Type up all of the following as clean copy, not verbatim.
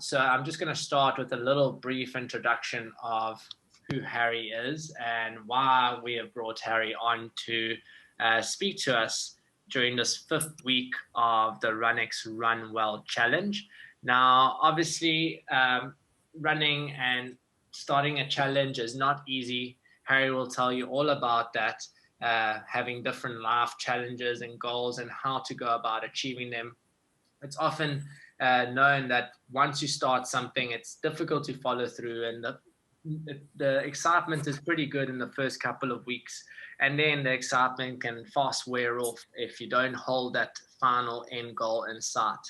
So I'm just going to start with a little brief introduction of who Harry is and why we have brought Harry on to speak to us during this fifth week of the Runx Run Well Challenge. Now, obviously, running and starting a challenge is not easy. Harry will tell you all about that, having different life challenges and goals and how to go about achieving them. It's often known that once you start something, it's difficult to follow through, and the excitement is pretty good in the first couple of weeks, and then the excitement can fast wear off if you don't hold that final end goal in sight.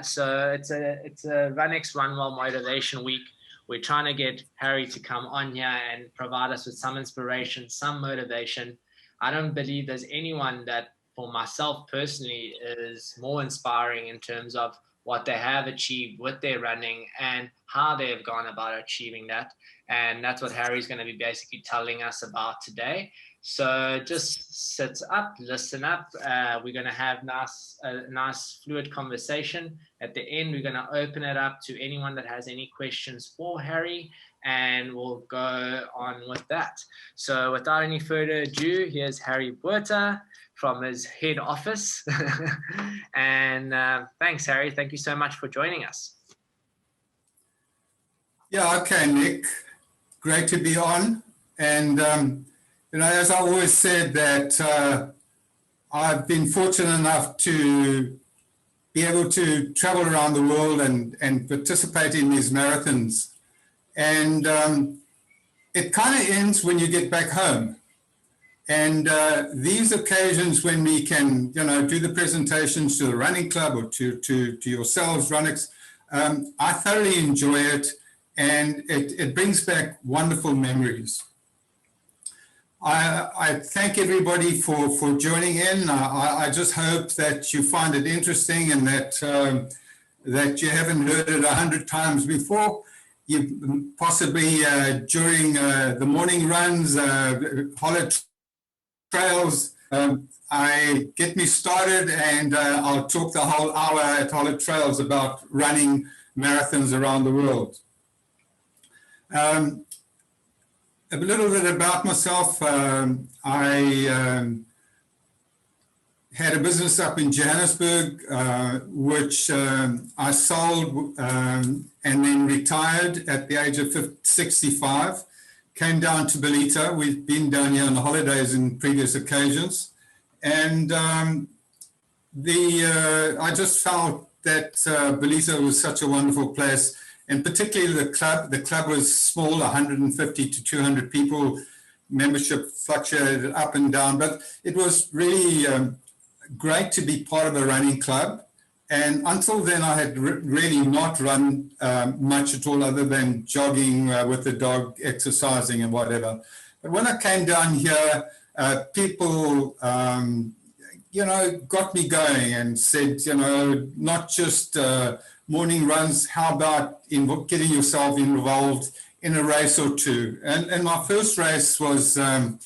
So it's a Runx Run Well Motivation Week. We're trying to get Harry to come on here and provide us with some inspiration, some motivation. I don't believe there's anyone that, for myself personally, is more inspiring in terms of what they have achieved with their running and how they have gone about achieving that. And that's what Harry's going to be basically telling us about today. So just sit up, listen up. We're going to have a nice fluid conversation. At the end, we're going to open it up to anyone that has any questions for Harry, and we'll go on with that. So without any further ado, here's Harry Botha from his head office. And thanks, Harry. Thank you so much for joining us. Yeah, okay, Nick. Great to be on. And, as I always said, that I've been fortunate enough to be able to travel around the world and participate in these marathons. And it kind of ends when you get back home. And these occasions when we can, do the presentations to the running club or to yourselves, Runx, I thoroughly enjoy it, and it brings back wonderful memories. I thank everybody for joining in. I just hope that you find it interesting and that you haven't heard it 100 times before. You possibly during the morning runs, hollow trails, I get me started, and I'll talk the whole hour at Hollow Trails about running marathons around the world. A little bit about myself. I had a business up in Johannesburg, which I sold and then retired at the age of 65. Came down to Belita. We've been down here on the holidays in previous occasions. And I just felt that Belita was such a wonderful place, and particularly the club. The club was small, 150 to 200 people. Membership fluctuated up and down, but it was really great to be part of a running club. And until then, I had really not run much at all, other than jogging with the dog, exercising and whatever. But when I came down here, people, got me going and said, not just morning runs, how about getting yourself involved in a race or two? And my first race was the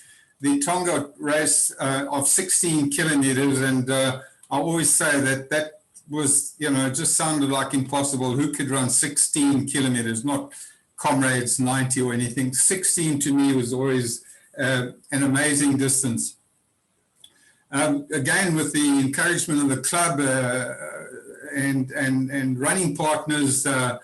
Tonga Race of 16 kilometers. And I always say that was, just sounded like impossible. Who could run 16 kilometers, not comrades 90 or anything? 16 to me was always an amazing distance. Again, with the encouragement of the club and running partners, I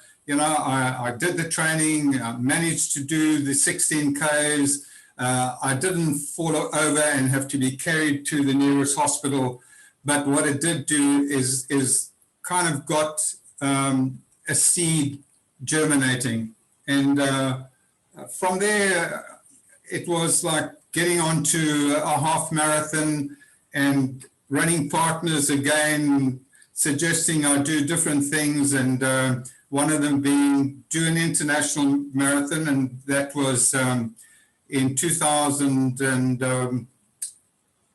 did the training, managed to do the 16 Ks. I didn't fall over and have to be carried to the nearest hospital. But what it did do is kind of got a seed germinating. And from there, it was like getting onto a half marathon and running partners again, suggesting I do different things. And one of them being do an international marathon. And that was in 2000 and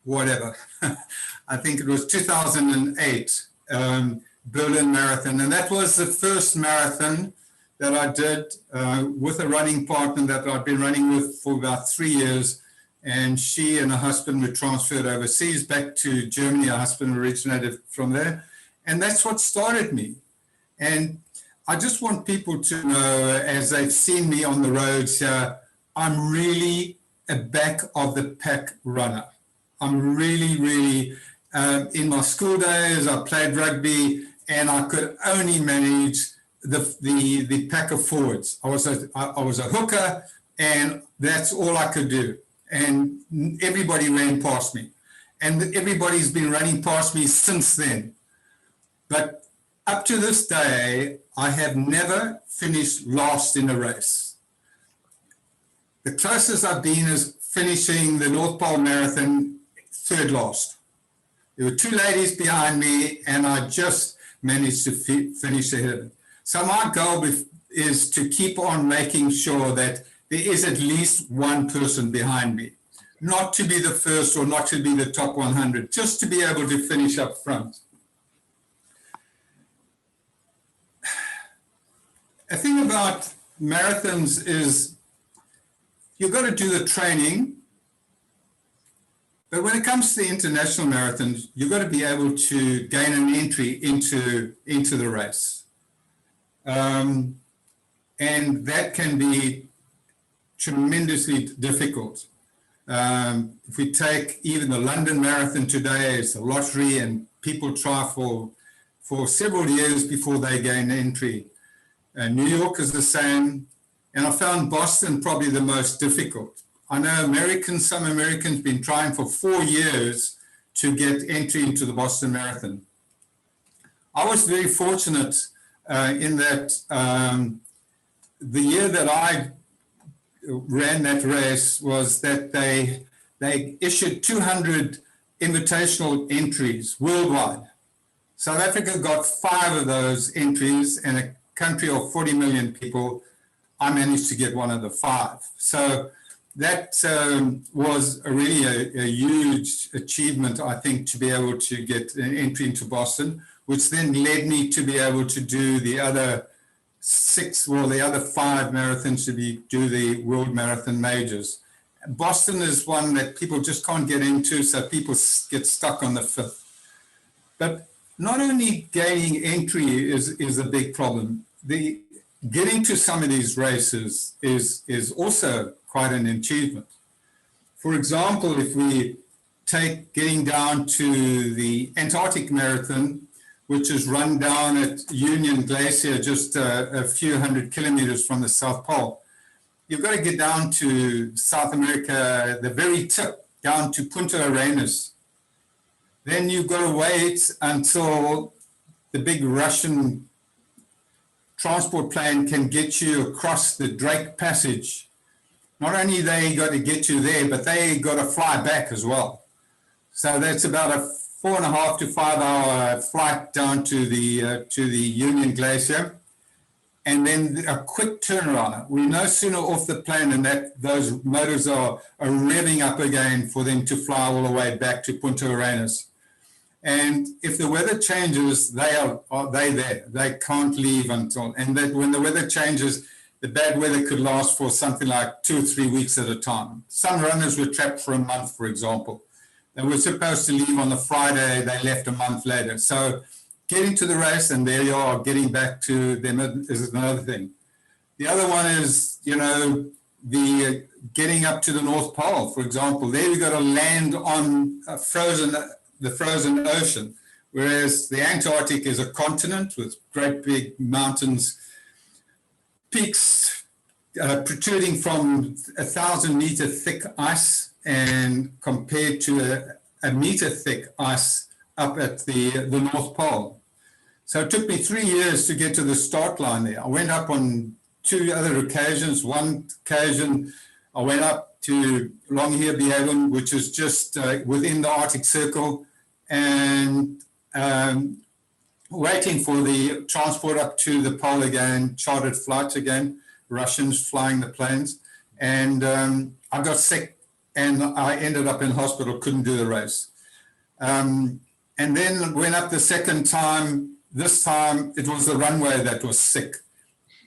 whatever. I think it was 2008, Berlin Marathon. And that was the first marathon that I did with a running partner that I'd been running with for about 3 years. And she and her husband were transferred overseas back to Germany. Her husband originated from there. And that's what started me. And I just want people to know, as they've seen me on the roads here, I'm really a back of the pack runner. I'm really, really, in my school days, I played rugby and I could only manage the pack of forwards. I was a hooker and that's all I could do. And everybody ran past me. And everybody's been running past me since then. But up to this day, I have never finished last in a race. The closest I've been is finishing the North Pole Marathon third last. There were two ladies behind me, and I just managed to finish ahead. So my goal is to keep on making sure that there is at least one person behind me. Not to be the first or not to be the top 100, just to be able to finish up front. The thing about marathons is you've got to do the training, but when it comes to the international marathons, you've got to be able to gain an entry into the race. And that can be tremendously difficult. If we take even the London Marathon today, it's a lottery and people try for several years before they gain entry. New York is the same, and I found Boston probably the most difficult. I know some Americans been trying for 4 years to get entry into the Boston Marathon. I was very fortunate in that the year that I ran that race was that they issued 200 invitational entries worldwide. South Africa got 5 of those entries, and a country of 40 million people, I managed to get one of the 5. So that was really a huge achievement, I think, to be able to get an entry into Boston, which then led me to be able to do the other 5 marathons, to do the World Marathon Majors. Boston is one that people just can't get into, so people get stuck on the 5th. But not only gaining entry is a big problem. Getting to some of these races is also quite an achievement. For example, if we take getting down to the Antarctic Marathon, which is run down at Union Glacier, just a few hundred kilometers from the South Pole, you've got to get down to South America, the very tip, down to Punta Arenas. Then you've got to wait until the big Russian transport plane can get you across the Drake Passage. Not only they got to get you there, but they got to fly back as well. So that's about a 4.5 to 5 hour flight down to the Union Glacier, and then a quick turnaround. We're no sooner off the plane and that those motors are revving up again for them to fly all the way back to Punta Arenas. And if the weather changes, they there. They can't leave until, and that when the weather changes, the bad weather could last for something like 2 or 3 weeks at a time. Some runners were trapped for a month, for example. They were supposed to leave on the Friday, they left a month later. So getting to the race and there you are, getting back to them is another thing. The other one is, the getting up to the North Pole, for example. There you've got to land on the frozen ocean, whereas the Antarctic is a continent with great big mountains, peaks protruding from 1,000-meter thick ice, and compared to a meter thick ice up at the North Pole. So it took me 3 years to get to the start line there. I went up on 2 other occasions. One occasion, I went up to Longyearbyen, which is just within the Arctic Circle, and waiting for the transport up to the pole again, chartered flights again, Russians flying the planes. And I got sick and I ended up in hospital, couldn't do the race. And then went up the second time. This time it was the runway that was sick.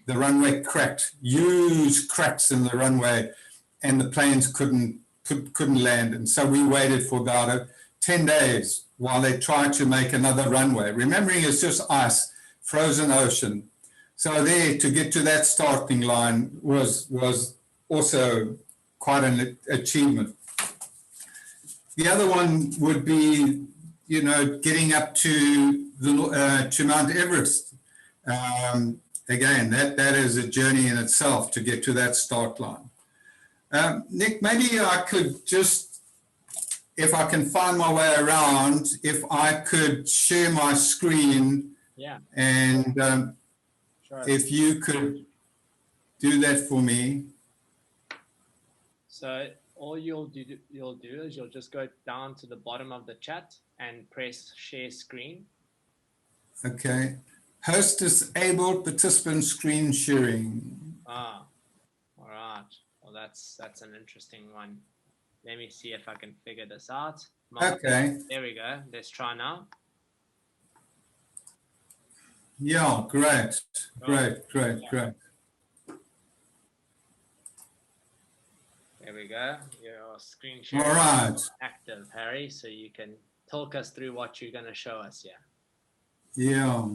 The runway cracked, huge cracks in the runway, and the planes couldn't land. And so we waited for about 10 days while they tried to make another runway. Remembering it's just ice, frozen ocean. So there, to get to that starting line was also quite an achievement. The other one would be, you know, getting up to to Mount Everest. Again, that is a journey in itself to get to that start line. Nick, maybe I could just, if I can find my way around, if I could share my screen, Yeah. and Sure. if you could do that for me. So all you'll do is you'll just go down to the bottom of the chat and press share screen. Okay. Host disabled participant screen sharing. Ah, all right. Well, that's an interesting one. Let me see if I can figure this out. Okay. There we go. Let's try now. Yeah, great. Great. There we go. Your screen share All right. is active, Harry, so you can talk us through what you're going to show us here. Yeah.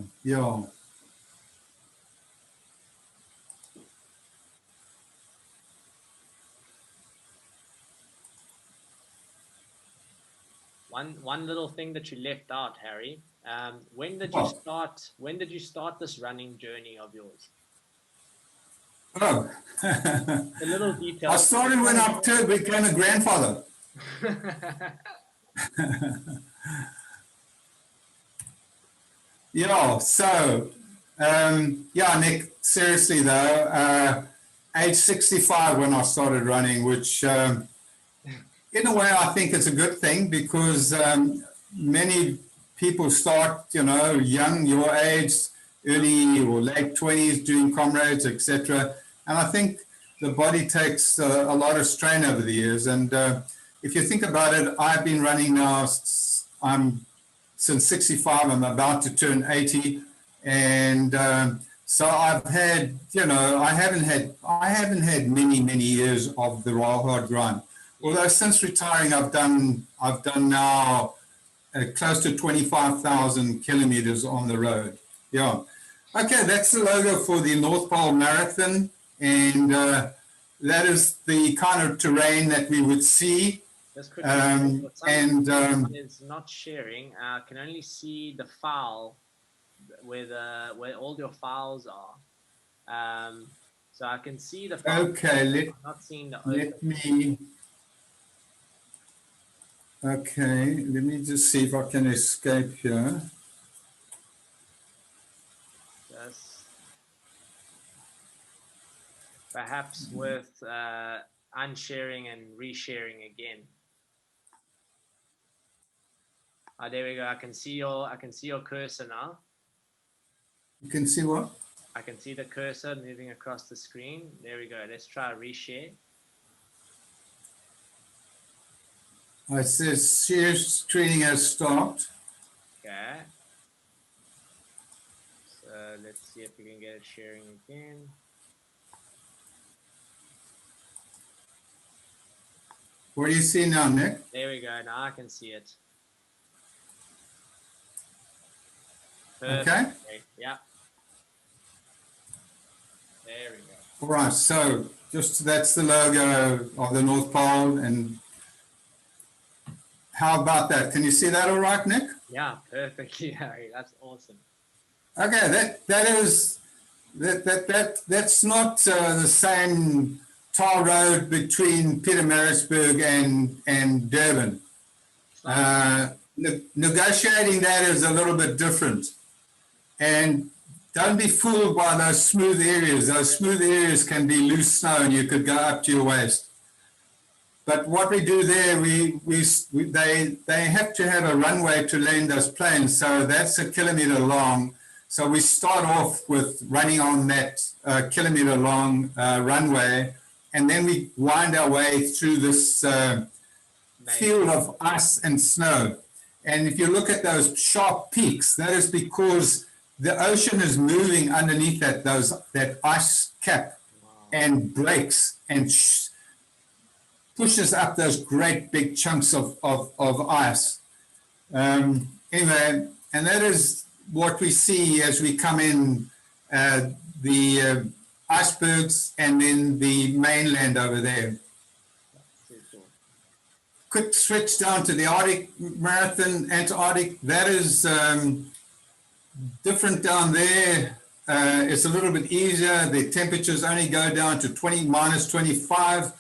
One little thing that you left out, Harry. When did you start? When did you start this running journey of yours? Oh, The little details. I started when I became a grandfather. Yeah, so, Nick, seriously though, age 65 when I started running, which in a way I think it's a good thing because many people start, you know, young, your age, early or late 20s doing comrades, etc. And I think the body takes a lot of strain over the years. And if you think about it, I've been running now, since 65, I'm about to turn 80. And so I've had, you know, I haven't had many years of the raw hard grind. Although since retiring, I've done now close to 25,000 kilometers on the road. Yeah. Okay, that's the logo for the North Pole Marathon. And that is the kind of terrain that we would see. Is not sharing. I can only see the file where all your files are. So I can see the file. Okay, I'm not seeing the open. Let me just see if I can escape here. Just perhaps with unsharing and resharing again. Oh, there we go. I can see your cursor now. You can see what? I can see the cursor moving across the screen. There we go. Let's try reshare. It says share screen has stopped. Okay. So let's see if we can get it sharing again. What do you see now, Nick? There we go. Now I can see it. Perfect. Okay. Yeah. There we go. All right. So that's the logo of the North Pole. And how about that? Can you see that all right, Nick? Yeah, perfectly, Harry. That's awesome. Okay, that's not the same tar road between Pietermaritzburg and Durban. Negotiating that is a little bit different. And don't be fooled by those smooth areas. Those smooth areas can be loose snow and you could go up to your waist. But what we do there, they have to have a runway to land those planes. So that's 1 kilometer long. So we start off with running on that kilometer long runway. And then we wind our way through this field of ice and snow. And if you look at those sharp peaks, that is because the ocean is moving underneath that ice cap and breaks and pushes up those great big chunks of ice. Anyway, and that is what we see as we come in the icebergs, and then the mainland over there. Quick switch down to the Arctic Marathon, Antarctic. That is different down there. It's a little bit easier. The temperatures only go down to minus 25.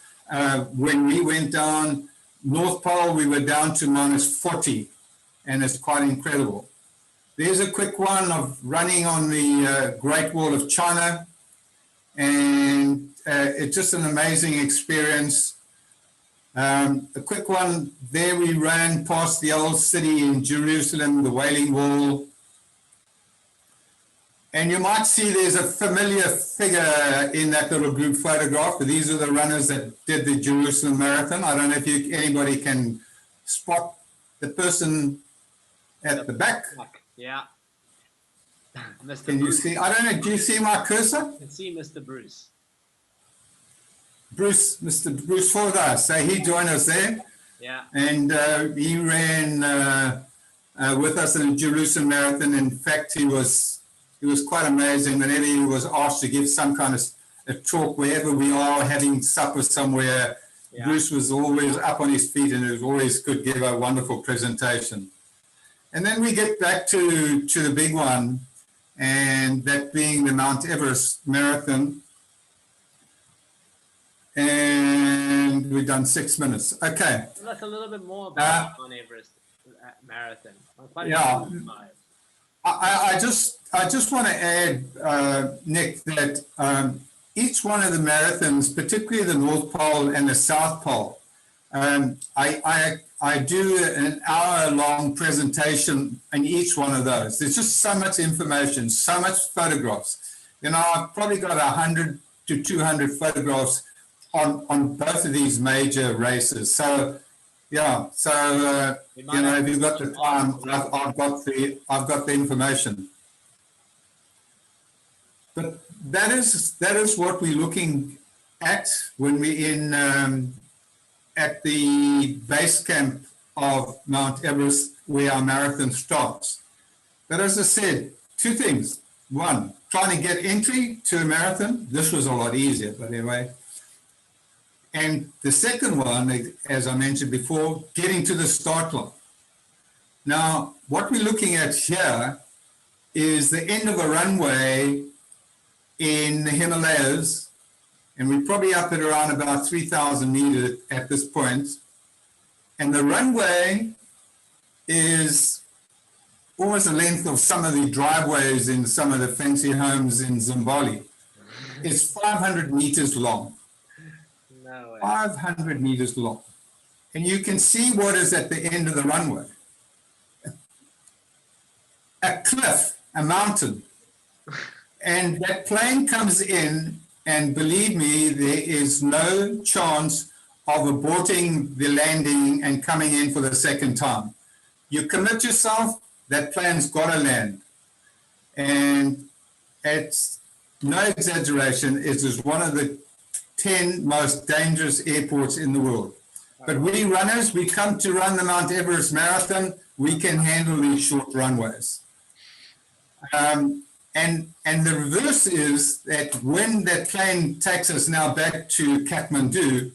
When we went down North Pole, we were down to minus 40, and it's quite incredible. There's a quick one of running on the Great Wall of China, and it's just an amazing experience. A quick one there, we ran past the old city in Jerusalem, the Wailing Wall. And you might see there's a familiar figure in that little group photograph. These are the runners that did the Jerusalem Marathon. I don't know if anybody can spot the person at the back. Yeah. Mr. Can you see? I don't know. Do you see my cursor? I can see Mr. Bruce. Mr. Bruce Fordyce. So he joined us there. Yeah. And he ran with us in the Jerusalem Marathon. In fact, he was quite amazing. Whenever he was asked to give some kind of a talk, wherever we are having supper somewhere, yeah, Bruce was always up on his feet, and it was always could give a wonderful presentation. And then we get back to the big one, and that being the Mount Everest Marathon. And we've done 6 minutes. Okay. Tell us a little bit more about Mount Everest Marathon. Yeah. I just want to add, Nick, that each one of the marathons, particularly the North Pole and the South Pole, I do an hour-long presentation in each one of those. There's just so much information, so much photographs. You know, I've probably got 100 to 200 photographs on both of these major races. So, yeah. So, you know, if you've got the time, I've got the information. But that is what we're looking at when we're in at the base camp of Mount Everest, where our marathon starts. But as I said, two things. One, trying to get entry to a marathon. This was a lot easier, but anyway. And the second one, as I mentioned before, getting to the start line. Now, what we're looking at here is the end of a runway in the Himalayas, and we're probably up at around about 3,000 meters at this point. And the runway is almost the length of some of the driveways in some of the fancy homes in Zimbabwe. It's 500 meters long. No way. 500 meters long. And you can see what is at the end of the runway. A cliff, a mountain. And that plane comes in, and believe me, there is no chance of aborting the landing and coming in for the second time. You commit yourself, that plane's got to land. And it's no exaggeration, it is one of the 10 most dangerous airports in the world. But we runners, we come to run the Mount Everest Marathon, we can handle these short runways. And the reverse is that when that plane takes us now back to Kathmandu,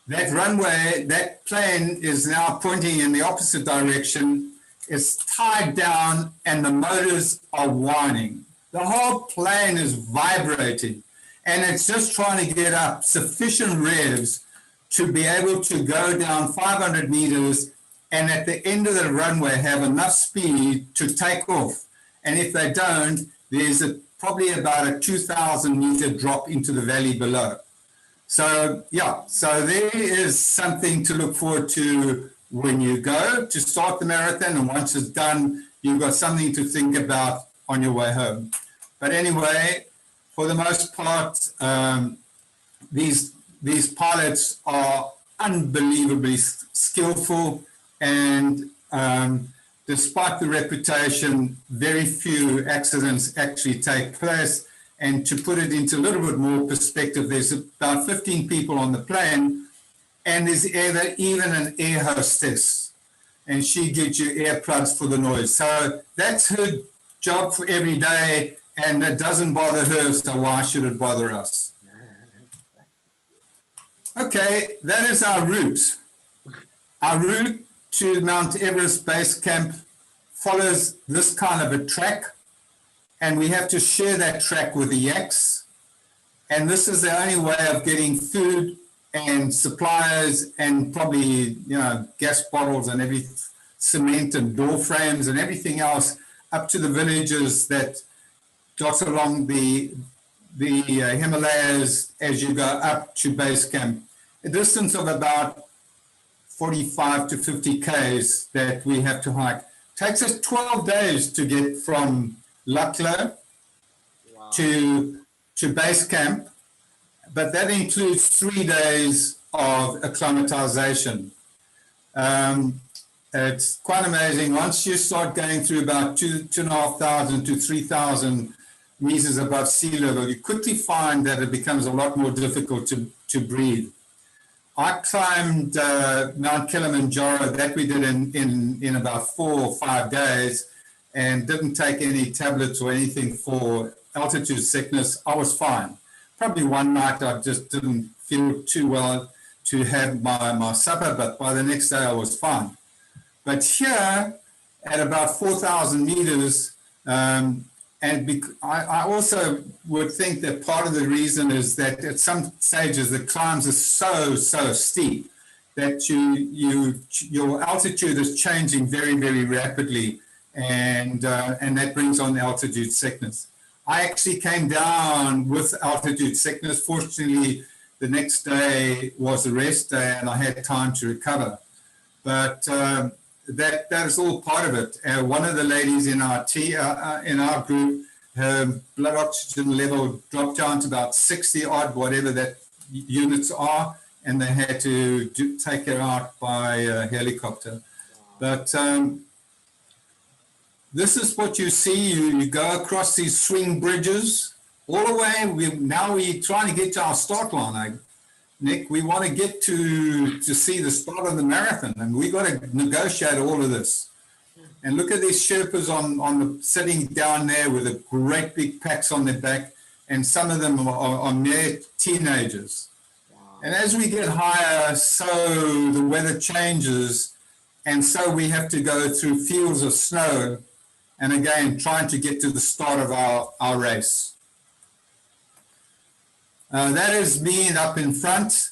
that runway, that plane is now pointing in the opposite direction. It's tied down and the motors are whining. The whole plane is vibrating, and it's just trying to get up sufficient revs to be able to go down 500 meters and at the end of the runway have enough speed to take off. And if they don't, there's probably about a 2,000 meter drop into the valley below. So, yeah, so there is something to look forward to when you go to start the marathon, and once it's done, you've got something to think about on your way home. But anyway, for the most part, these pilots are unbelievably skillful, and despite the reputation, very few accidents actually take place. And to put it into a little bit more perspective, there's about 15 people on the plane, and there's even an air hostess, and she gives you earplugs for the noise. So that's her job for every day, and it doesn't bother her, so why should it bother us? Okay, that is our route. Our route to Mount Everest Base Camp follows this kind of a track, and we have to share that track with the yaks. And this is the only way of getting food and supplies and probably, gas bottles and everything, cement and door frames and everything else up to the villages that dot along the Himalayas as you go up to base camp. A distance of about 45 to 50 Ks that we have to hike. Takes us 12 days to get from Lukla to base camp, but that includes 3 days of acclimatization. It's quite amazing. Once you start going through about 2,500 to 3,000 meters above sea level, you quickly find that it becomes a lot more difficult to breathe. I climbed Mount Kilimanjaro, that we did in about 4 or 5 days, and didn't take any tablets or anything for altitude sickness. I was fine. Probably one night I just didn't feel too well to have my supper, but by the next day I was fine. But here, at about 4,000 meters, I also would think that part of the reason is that at some stages the climbs are so steep that your altitude is changing very, very rapidly, and that brings on altitude sickness. I actually came down with altitude sickness. Fortunately, the next day was a rest day and I had time to recover. But that is all part of it. One of the ladies in our group, her blood oxygen level dropped down to about 60 odd, whatever that units are, and they had to take her out by helicopter. But this is what you see. You go across these swing bridges all the way. Now we're trying to get to our start line. Nick, we want to get to see the start of the marathon, and we got to negotiate all of this. And look at these Sherpas sitting down there with a great big packs on their back, and some of them are mere teenagers. Wow. And as we get higher, so the weather changes, and so we have to go through fields of snow, and again, trying to get to the start of our race. That is me up in front.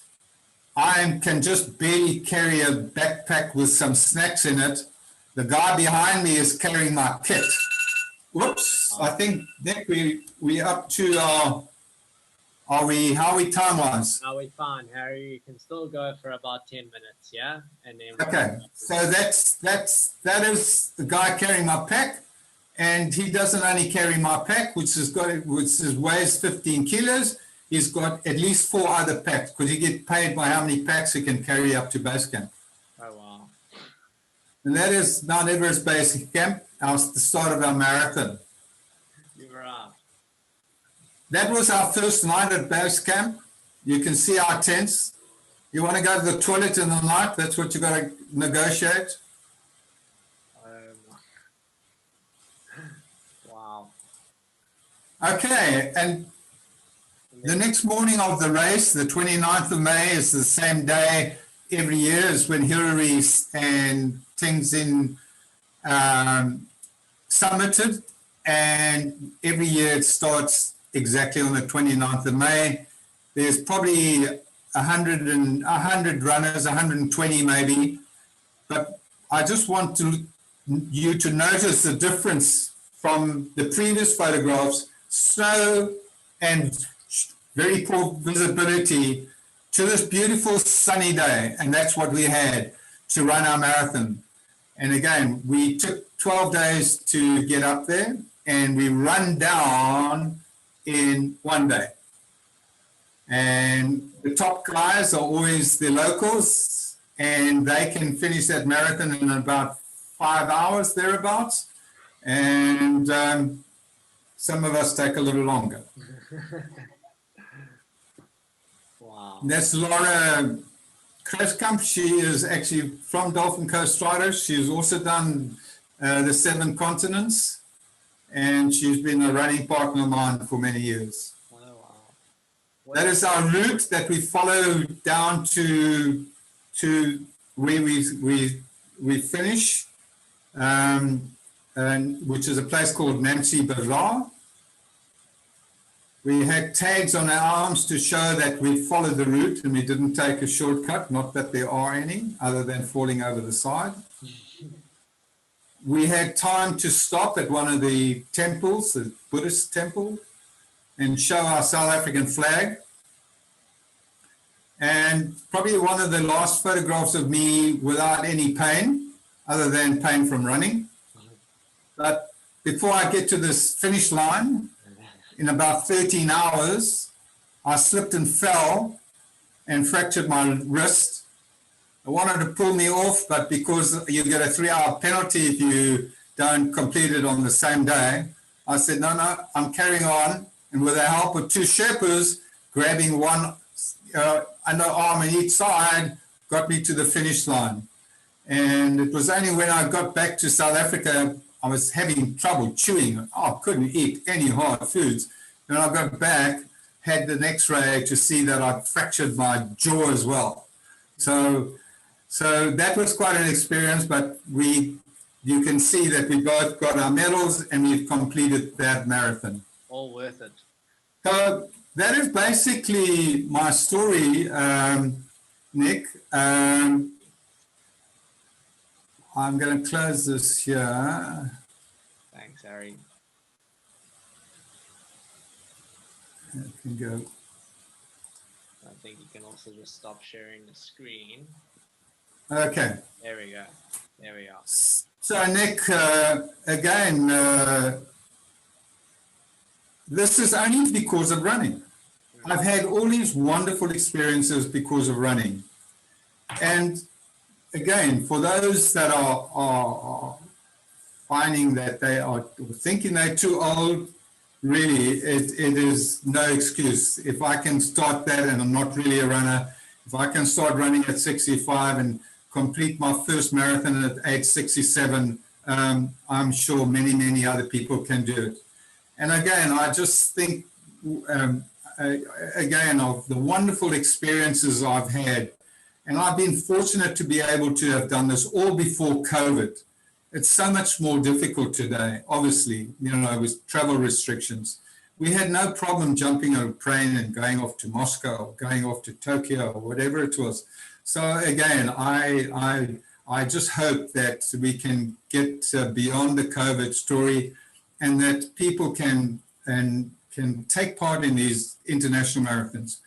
I can just barely carry a backpack with some snacks in it. The guy behind me is carrying my kit. Whoops, I think, Nick, we up to how are we time-wise? Are we fine, Harry? You can still go for about 10 minutes, yeah? And then okay, so that is the guy carrying my pack, and he doesn't only carry my pack, which weighs 15 kilos. He's got at least 4 other packs, because he gets paid by how many packs he can carry up to base camp. Oh, wow. And that is Mount Everest Base Camp, the start of our marathon. You were up. That was our first night at base camp. You can see our tents. You want to go to the toilet in the night, that's what you got to negotiate. Wow. Okay, and the next morning of the race, the 29th of May, is the same day every year as when Hillary and Tenzin summited, and every year it starts exactly on the 29th of May. There's probably 100 runners, 120 maybe, but I just want you to notice the difference from the previous photographs, snow and very poor visibility, to this beautiful sunny day, and that's what we had to run our marathon. And again, we took 12 days to get up there, and we run down in 1 day. And the top guys are always the locals, and they can finish that marathon in about 5 hours, thereabouts. And some of us take a little longer. Wow. That's Laura Krabskump. She is actually from Dolphin Coast Riders. She's also done the 7 continents. and she's been a running partner of mine for many years. Oh, wow. That is our route that we follow down to where we finish, and which is a place called Nancy Bazaar. We had tags on our arms to show that we followed the route and we didn't take a shortcut, not that there are any, other than falling over the side. We had time to stop at one of the temples, the Buddhist temple, and show our South African flag. And probably one of the last photographs of me without any pain, other than pain from running. But before I get to this finish line, in about 13 hours, I slipped and fell and fractured my wrist. I wanted to pull me off, but because you get a 3-hour penalty if you don't complete it on the same day, I said, no, I'm carrying on. And with the help of 2 Sherpas, grabbing one underarm on each side, got me to the finish line. And it was only when I got back to South Africa, I was having trouble chewing. I couldn't eat any hard foods. When I got back, had an X-ray to see that I'd fractured my jaw as well. So that was quite an experience, but you can see that we both got our medals and we've completed that marathon. All worth it. So that is basically my story, Nick. I'm going to close this here. Thanks, Harry. I can go. I think you can also just stop sharing the screen. Okay. There we go. There we are. So, Nick, again, this is only because of running. I've had all these wonderful experiences because of running. And again, for those that are finding that they are thinking they're too old, really, it is no excuse. If I can start that and I'm not really a runner, if I can start running at 65 and complete my first marathon at age 67, I'm sure many, many other people can do it. And again, I just think, again, of the wonderful experiences I've had. And I've been fortunate to be able to have done this all before COVID. It's so much more difficult today, obviously, with travel restrictions. We had no problem jumping on a plane and going off to Moscow or going off to Tokyo or whatever it was. So again, I just hope that we can get beyond the COVID story and that people can take part in these international marathons.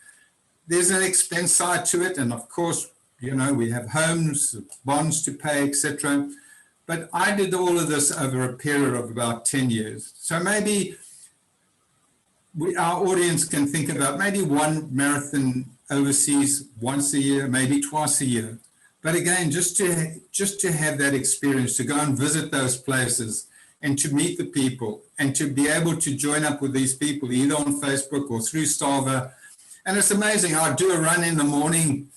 There's an expense side to it, and of course, we have homes, bonds to pay, etc. But I did all of this over a period of about 10 years. So maybe our audience can think about maybe one marathon overseas once a year, maybe twice a year. But again, just to have that experience, to go and visit those places and to meet the people and to be able to join up with these people either on Facebook or through Strava. And it's amazing. I do a run in the morning,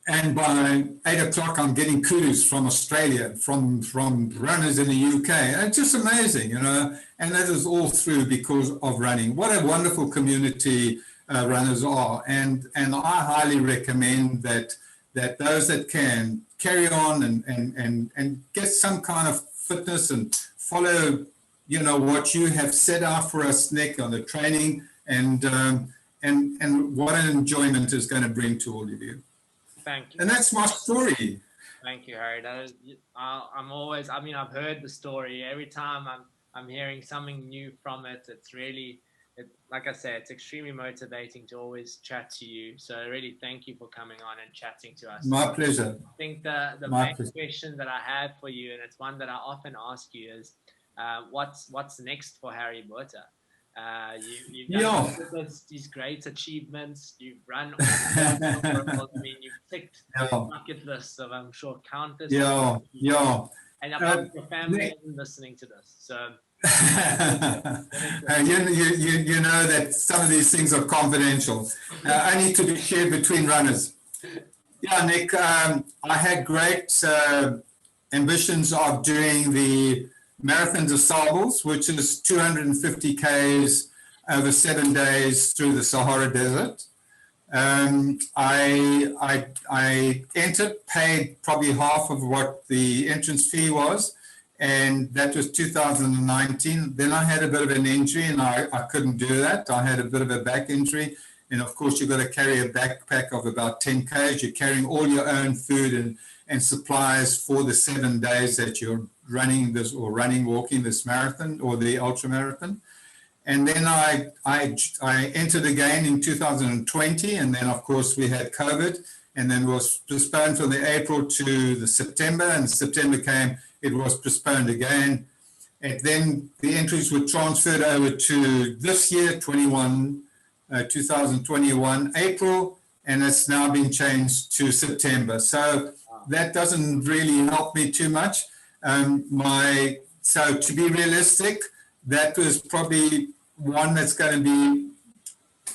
and by 8 o'clock, I'm getting kudos from Australia, from runners in the UK. And it's just amazing, And that is all through because of running. What a wonderful community runners are. And I highly recommend that those that can carry on and get some kind of fitness and follow, what you have set out for us, Nick, on the training. And what an enjoyment is going to bring to all of you. Thank you. And that's my story. Thank you, Harry. I've heard the story. Every time I'm hearing something new from it, it's really, like I said, it's extremely motivating to always chat to you. So really thank you for coming on and chatting to us. My pleasure. I think the main question that I have for you, and it's one that I often ask you, is what's next for Harry Botha? You've done these great achievements. You've run all the you've ticked the bucket list of, I'm sure, countless. And I've got your family listening to this. So you know that some of these things are confidential, only to be shared between runners. Yeah, Nick, I had great ambitions of doing the Marathon des Sables, which is 250 Ks over 7 days through the Sahara Desert. I entered, paid probably half of what the entrance fee was, and that was 2019. Then I had a bit of an injury, and I couldn't do that. I had a bit of a back injury, and of course you've got to carry a backpack of about 10 Ks. You're carrying all your own food and supplies for the 7 days that you're running this, or walking this marathon or the ultra marathon. And then I entered again in 2020, and then of course we had COVID, and then was postponed from the April to the September, and September came, it was postponed again. And then the entries were transferred over to this year, 2021 April, and it's now been changed to September. So that doesn't really help me too much. So to be realistic, that was probably one that's going to be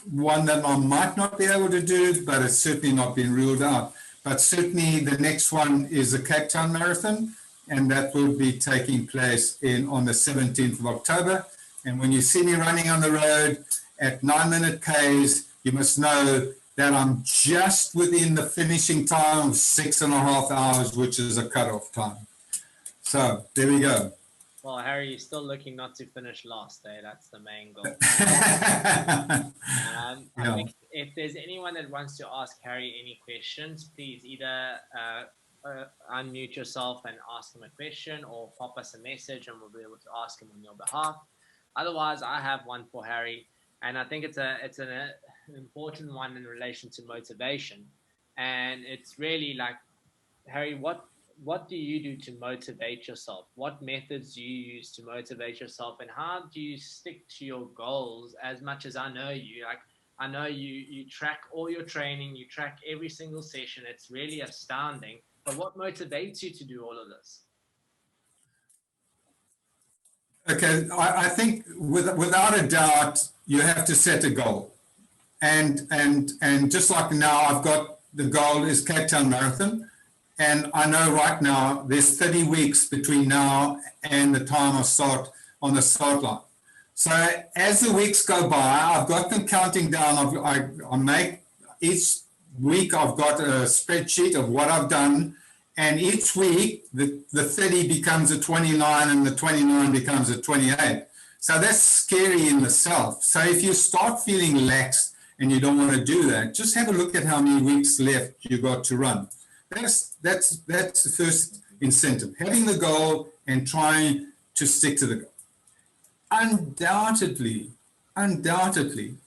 one that I might not be able to do, but it's certainly not been ruled out. But certainly the next one is the Cape Town Marathon, and that will be taking place on the 17th of October. And when you see me running on the road at 9-minute Ks, you must know that I'm just within the finishing time of 6.5 hours, which is a cutoff time. So there we go. Well, Harry, you're still looking not to finish last, eh? That's the main goal. I think if there's anyone that wants to ask Harry any questions, please either unmute yourself and ask him a question, or pop us a message and we'll be able to ask him on your behalf. Otherwise, I have one for Harry, and I think it's an important one in relation to motivation. And it's really like, Harry, what do you do to motivate yourself? What methods do you use to motivate yourself, and how do you stick to your goals? As much as I know you, I know you track all your training, you track every single session. It's really astounding. But what motivates you to do all of this? Okay, I think without a doubt, you have to set a goal. And just like now, I've got the goal is Cape Town Marathon. And I know right now there's 30 weeks between now and the time I start on the start line. So as the weeks go by, I've got them counting down. I make each week, I've got a spreadsheet of what I've done. And each week, the 30 becomes a 29 and the 29 becomes a 28. So that's scary in itself. So if you start feeling lax and you don't want to do that, just have a look at how many weeks left you got to run. That's the first incentive, having the goal and trying to stick to the goal. Undoubtedly,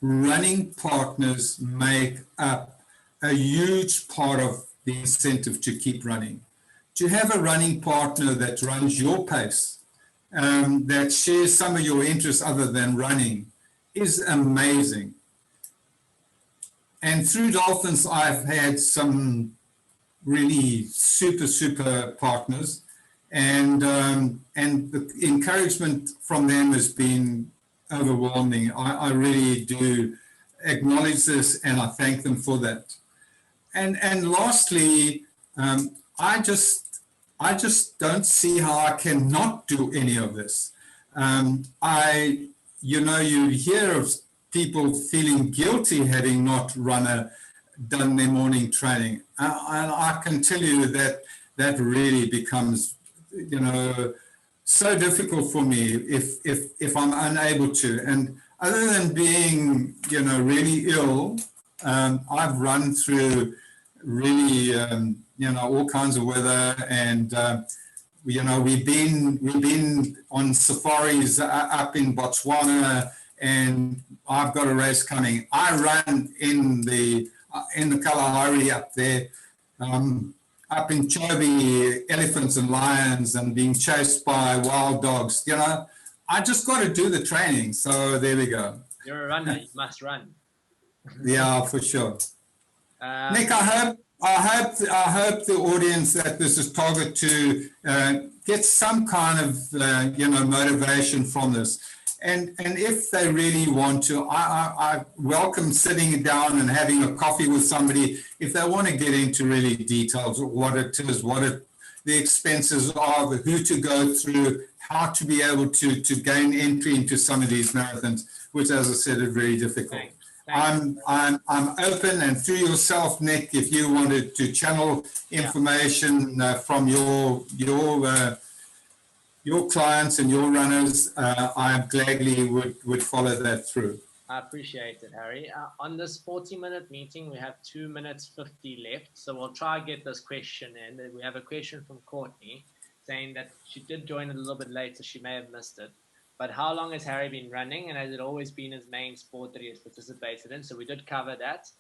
running partners make up a huge part of the incentive to keep running. To have a running partner that runs your pace, that shares some of your interests other than running, is amazing. And through Dolphins, I've had some really super partners, and the encouragement from them has been overwhelming. I really do acknowledge this, and I thank them for that. And lastly, I just don't see how I can not do any of this. You hear of people feeling guilty having not done their morning training. And I can tell you that really becomes, so difficult for me if I'm unable to. And other than being, really ill, I've run through really, all kinds of weather, and we've been on safaris up in Botswana, and I've got a race coming. I run in the Kalahari up there, up in Chobe, elephants and lions, and being chased by wild dogs. I just got to do the training. So there we go. You're a runner. You must run. Yeah, for sure. Nick, I hope the audience that this is targeted to get some kind of motivation from this. And if they really want to, I welcome sitting down and having a coffee with somebody if they want to get into really details of what it is, the expenses are, who to go through, how to be able to gain entry into some of these marathons, which, as I said, are very difficult. Thanks. I'm open, and through yourself, Nick, if you wanted to channel information from your clients and your runners, I gladly would follow that through. I appreciate it, Harry. On this 40-minute meeting, we have 2 minutes 50 left. So we'll try to get this question in. We have a question from Courtney saying that she did join a little bit late, so she may have missed it. But how long has Harry been running, and has it always been his main sport that he has participated in? So we did cover that,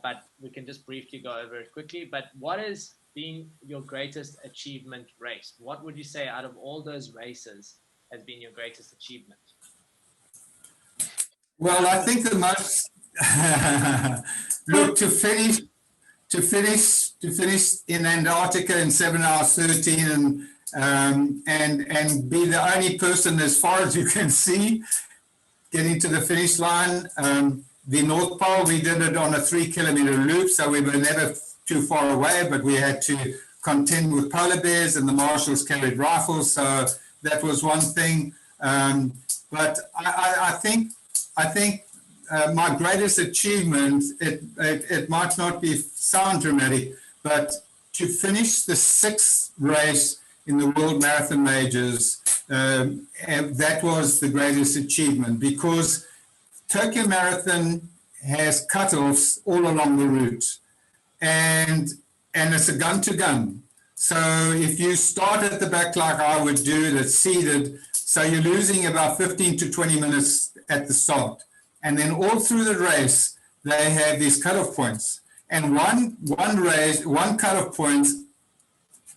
but we can just briefly go over it quickly. But what has been your greatest achievement race? What would you say out of all those races has been your greatest achievement? Well, I think the most look to finish in Antarctica in 7 hours 13 and be the only person as far as you can see getting to the finish line. The North Pole, we did it on a 3-kilometer loop, so we were never too far away, but we had to contend with polar bears, and the marshals carried rifles, so that was one thing. But I think my greatest achievement, it might not sound dramatic, but to finish the 6th race in the World Marathon Majors, that was the greatest achievement, because Tokyo Marathon has cutoffs all along the route, and it's a gun to gun. So if you start at the back like I would do, that's seeded, so you're losing about 15 to 20 minutes at the start. And then all through the race, they have these cutoff points. And one cutoff point,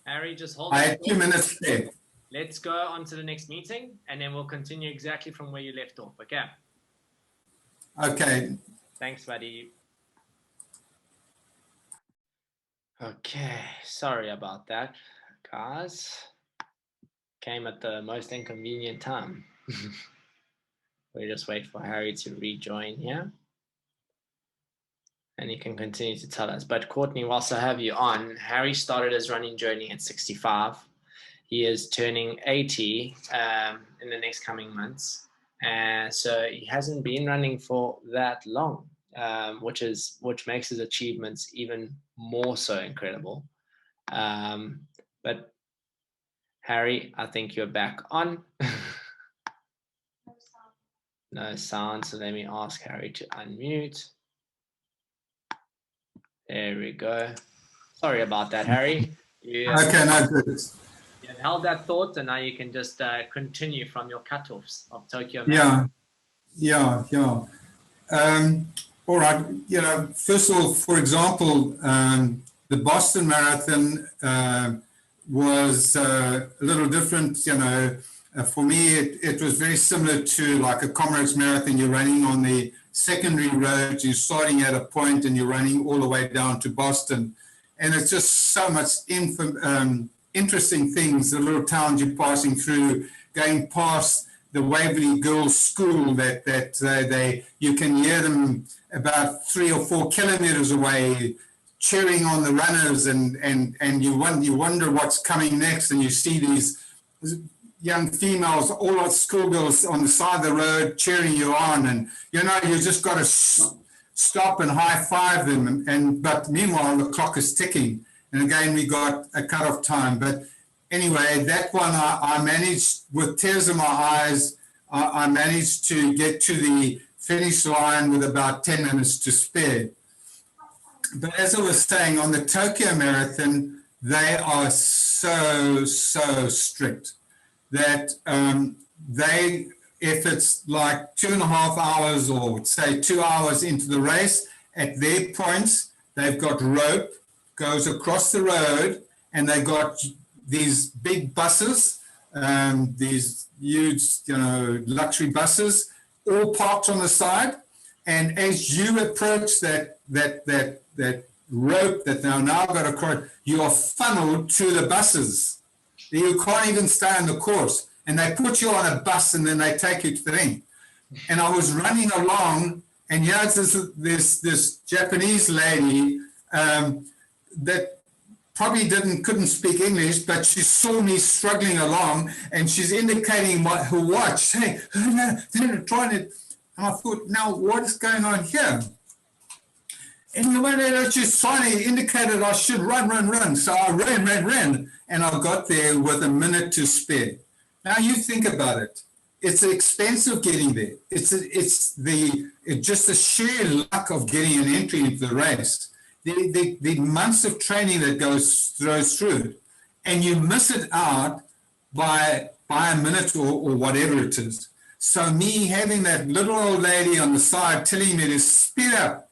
Harry, just hold I had 2 minutes there. Let's go on to the next meeting, and then we'll continue exactly from where you left off, okay? Okay. Thanks, buddy. Okay, sorry about that, guys. Came at the most inconvenient time. We just wait for Harry to rejoin here, and he can continue to tell us. But Courtney, whilst I have you on, Harry started his running journey at 65. He is turning 80 in the next coming months, and so he hasn't been running for that long, which makes his achievements even more so incredible. But Harry, I think you're back on. No sound, so let me ask Harry to unmute. There we go. Sorry about that, Harry. Okay, no, good. You held that thought, and now you can just continue from your cutoffs of Tokyo Marathon. Yeah. All right. First of all, for example, the Boston Marathon was a little different. For me, it was very similar to like a Comrades Marathon. You're running on the secondary road, you're starting at a point and you're running all the way down to Boston. And it's just so much interesting things, the little towns you're passing through, going past the Waverley Girls' School that you can hear them about 3 or 4 kilometers away cheering on the runners, and you wonder what's coming next, and you see these young females, all our schoolgirls on the side of the road cheering you on, and you just got to stop and high five them, but meanwhile the clock is ticking, and again we got a cutoff time. But anyway, that one I managed with tears in my eyes. I managed to get to the finish line with about 10 minutes to spare. But as I was saying, on the Tokyo Marathon, they are so strict that if it's like 2.5 hours or say 2 hours into the race, at their points, they've got rope, goes across the road, and they've got these big buses, these huge, luxury buses, all parked on the side. And as you approach that rope that they've now got across, you are funneled to the buses. You can't even stay on the course. And they put you on a bus and then they take you to the ring. And I was running along, and there's this Japanese lady that probably couldn't speak English, but she saw me struggling along, and she's indicating her watch, saying, trying it. And I thought, now what is going on here? And the way that she's trying to indicate that I should run. So I ran, and I got there with a minute to spare. Now you think about it. It's expensive getting there. It's just the sheer luck of getting an entry into the race. The months of training that goes through it, and you miss it out by a minute or whatever it is. So me having that little old lady on the side telling me to speed up,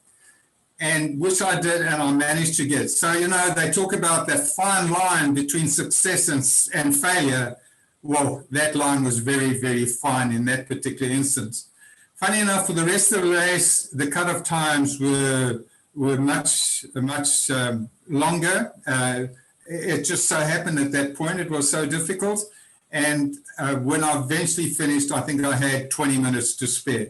and which I did, and I managed to get. So, they talk about that fine line between success and failure. Well, that line was very, very fine in that particular instance. Funny enough, for the rest of the race, the cut-off times were much longer. It just so happened at that point it was so difficult. And when I eventually finished, I think I had 20 minutes to spare.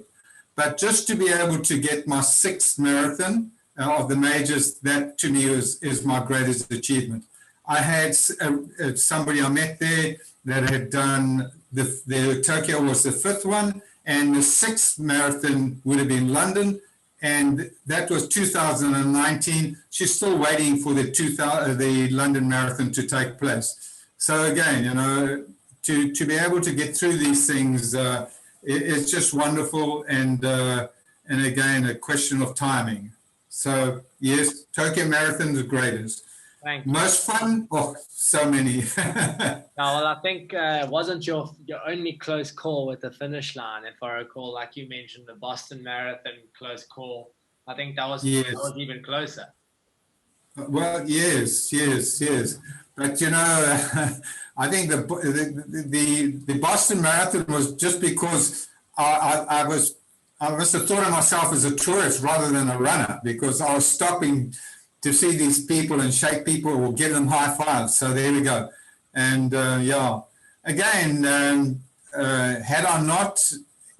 But just to be able to get my 6th marathon of the majors, that to me is my greatest achievement. I had somebody I met there that had done the Tokyo was the 5th one, and the 6th marathon would have been London, and that was 2019. She's still waiting for the London Marathon to take place. So again, to be able to get through these things, it's just wonderful, and again, a question of timing. So yes, Tokyo Marathon is the greatest. Thank you. Most fun? Oh, so many. Well, I think it wasn't your only close call with the finish line, if I recall. Like you mentioned, the Boston Marathon close call. I think that was even closer. Well, yes. But I think the Boston Marathon was just because I must have thought of myself as a tourist rather than a runner, because I was stopping to see these people and shake people or give them high fives. So there we go. And again, had I not,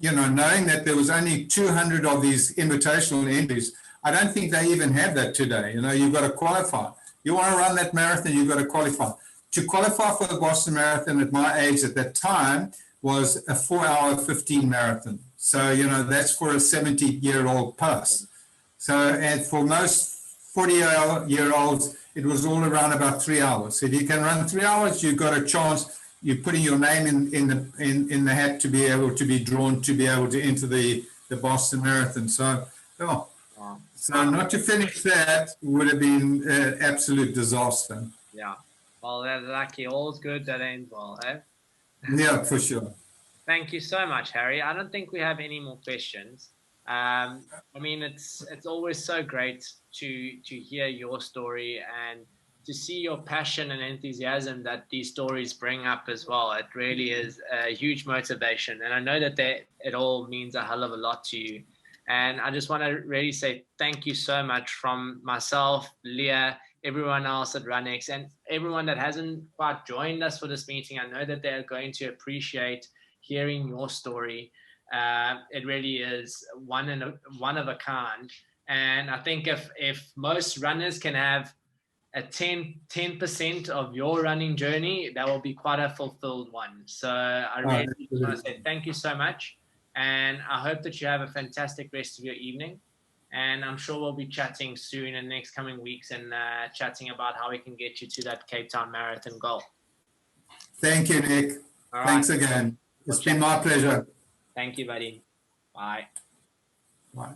knowing that there was only 200 of these invitational entries, I don't think they even have that today. You've got to qualify. You want to run that marathon, you've got to qualify. To qualify for the Boston Marathon at my age at that time was a 4-hour 15 marathon. So, that's for a 70-year-old plus. So, and for most 40-year-olds, it was all around about 3 hours. If you can run 3 hours, you've got a chance. You're putting your name in the hat to be able to be drawn to be able to enter the Boston Marathon. So, so not to finish that would have been an absolute disaster. Yeah. Well, that's lucky. All's good that ends well, eh? Yeah, for sure. Thank you so much, Harry. I don't think we have any more questions. It's always so great to hear your story and to see your passion and enthusiasm that these stories bring up as well. It really is a huge motivation, and I know that it all means a hell of a lot to you. And I just want to really say thank you so much from myself, Leah, everyone else at RunX, and everyone that hasn't quite joined us for this meeting. I know that they're going to appreciate hearing your story. It really is one of a kind. And I think if most runners can have a 10% of your running journey, that will be quite a fulfilled one. So I really want to say thank you so much. And I hope that you have a fantastic rest of your evening. And I'm sure we'll be chatting soon in the next coming weeks and chatting about how we can get you to that Cape Town Marathon goal. Thank you, Nick. Thanks again. It's been my pleasure. Thank you, buddy. Bye. Bye.